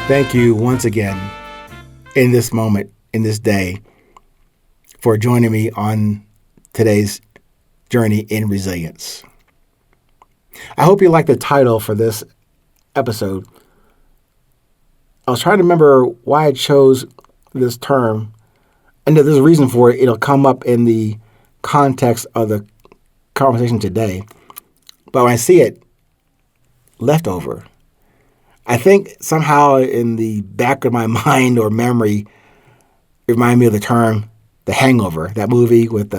Thank you once again in this moment, in this day, for joining me on today's journey in resilience. I hope you like the title for this episode. I was trying to remember why I chose this term, and there's a reason for it. It'll come up in the context of the conversation today. But when I see it, leftover, I think somehow in the back of my mind or memory, it reminded me of the term The Hangover, that movie with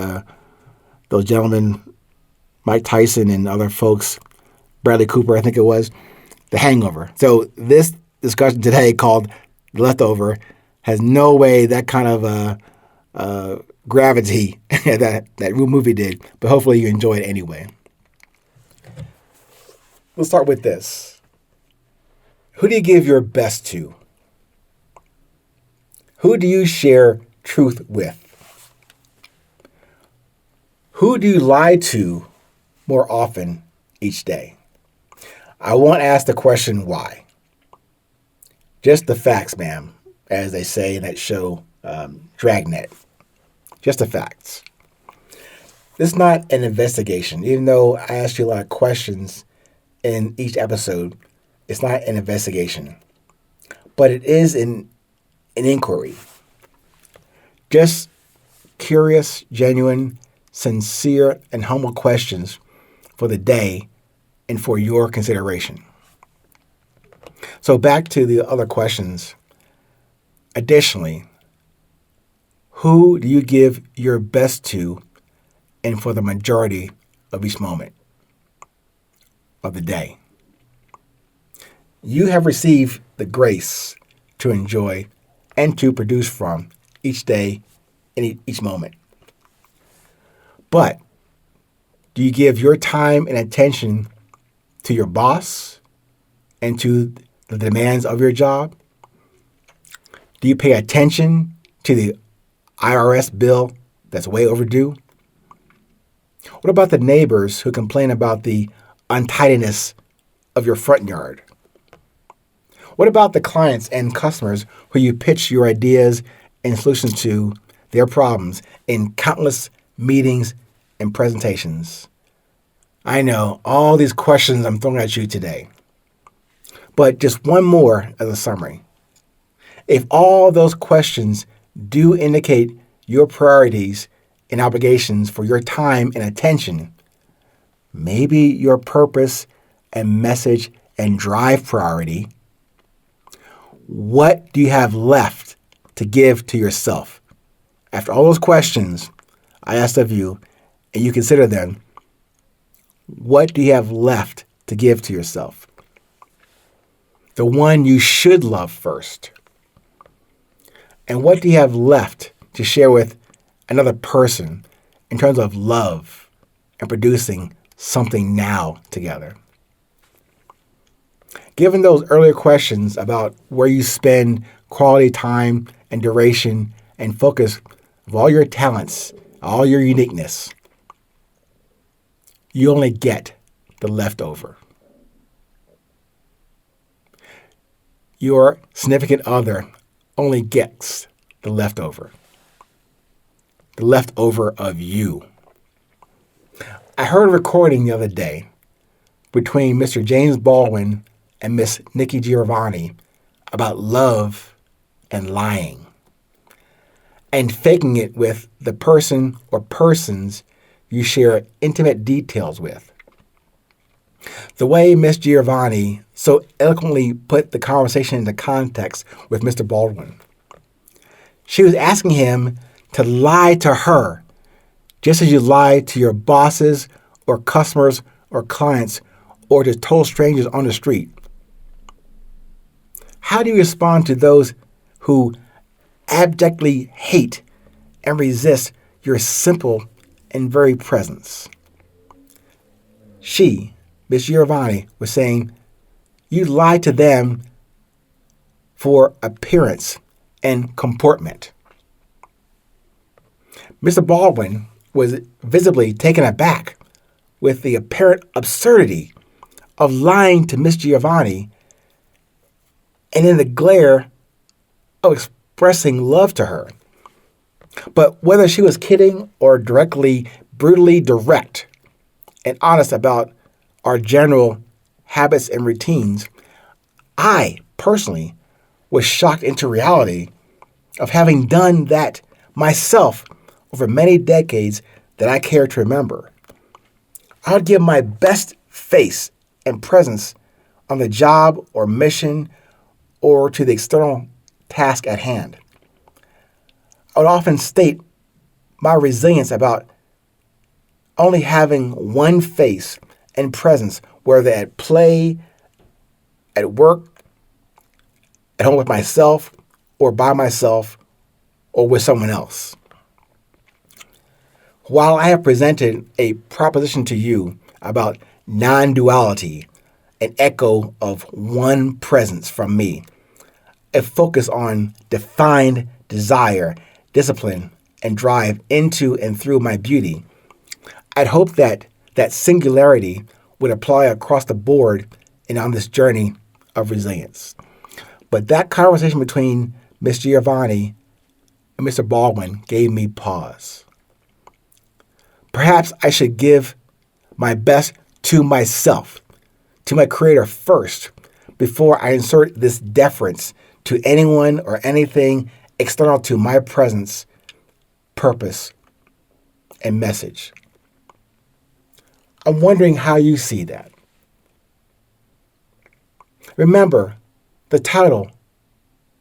those gentlemen, Mike Tyson and other folks, Bradley Cooper, I think it was, The Hangover. So this discussion today called Leftover has no way that kind of gravity that movie did, but hopefully you enjoy it anyway. Let's start with this. Who do you give your best to? Who do you share truth with? Who do you lie to more often each day? I won't ask the question why. Just the facts, ma'am, as they say in that show, Dragnet. Just the facts. This is not an investigation. Even though I asked you a lot of questions in each episode, it's not an investigation. But it is an inquiry. Just curious, genuine, sincere, and humble questions for the day and for your consideration. So back to the other questions. Additionally, who do you give your best to and for the majority of each moment of the day? You have received the grace to enjoy and to produce from each day and each moment. But do you give your time and attention to your boss and to the demands of your job? Do you pay attention to the IRS bill that's way overdue? What about the neighbors who complain about the untidiness of your front yard? What about the clients and customers who you pitch your ideas and solutions to their problems in countless meetings and presentations? I know all these questions I'm throwing at you today, but just one more as a summary. If all those questions do indicate your priorities and obligations for your time and attention, maybe your purpose and message and drive priority, what do you have left to give to yourself? After all those questions I asked of you, and you consider them, what do you have left to give to yourself? The one you should love first. And what do you have left to share with another person in terms of love and producing something now together? Given those earlier questions about where you spend quality time and duration and focus of all your talents, all your uniqueness, you only get the leftover. Your significant other only gets the leftover of you. I heard a recording the other day between Mr. James Baldwin and Miss Nikki Giovanni about love and lying and faking it with the person or persons you share intimate details with. The way Miss Giovanni so eloquently put the conversation into context with Mr. Baldwin. She was asking him to lie to her just as you lie to your bosses or customers or clients or to total strangers on the street. How do you respond to those who abjectly hate and resist your simple and very presence? She, Miss Giovanni, was saying, you lie to them for appearance and comportment. Mr. Baldwin was visibly taken aback with the apparent absurdity of lying to Miss Giovanni and in the glare of expressing love to her. But whether she was kidding or directly, brutally direct and honest about our general habits and routines, I personally was shocked into reality of having done that myself over many decades that I care to remember. I would give my best face and presence on the job or mission or to the external task at hand. I would often state my resilience about only having one face and presence, whether at play, at work, at home with myself, or by myself, or with someone else. While I have presented a proposition to you about non-duality, an echo of one presence from me, a focus on defined desire, discipline, and drive into and through my beauty, I'd hope that that singularity would apply across the board and on this journey of resilience. But that conversation between Miss Giovanni and Mr. Baldwin gave me pause. Perhaps I should give my best to myself, to my Creator first, before I insert this deference to anyone or anything external to my presence, purpose, and message. I'm wondering how you see that. Remember the title,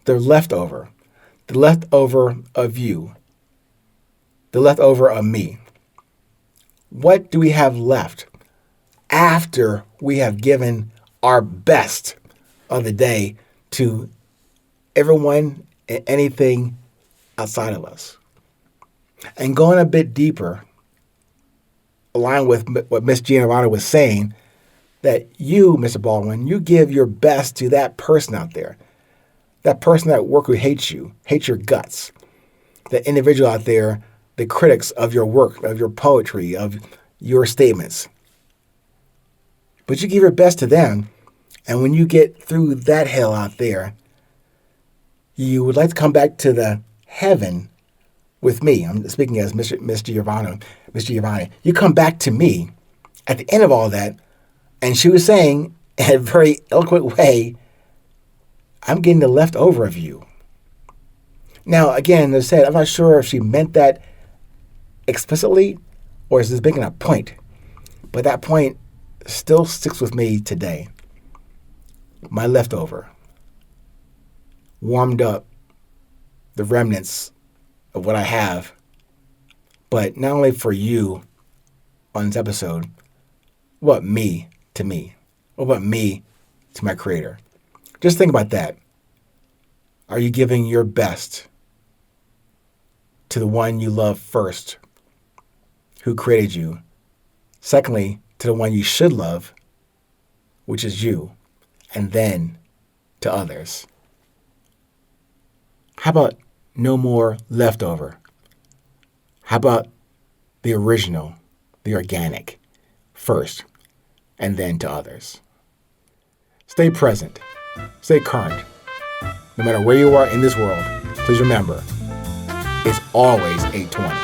The Leftover of you, the leftover of me. What do we have left after we have given our best of the day to everyone and anything outside of us? And going a bit deeper, aligned with what Miss Giovanni was saying, that you, Mr. Baldwin, you give your best to that person out there, that person at work who hates you, hates your guts, that individual out there, the critics of your work, of your poetry, of your statements. But you give your best to them, and when you get through that hell out there, you would like to come back to the heaven with me. I'm speaking as Miss Giovanni. Miss Giovanni, you come back to me at the end of all that, and she was saying in a very eloquent way, I'm getting the leftover of you. Now, again, as I said, I'm not sure if she meant that explicitly or is this making a point, but that point still sticks with me today. My leftover, warmed up the remnants of what I have, but not only for you on this episode, what about me to me? What about me to my Creator? Just think about that. Are you giving your best to the one you love first, who created you? Secondly, to the one you should love, which is you, and then to others. How about no more leftover? How about the original, the organic, first, and then to others? Stay present. Stay current. No matter where you are in this world, please remember, it's always 8:20.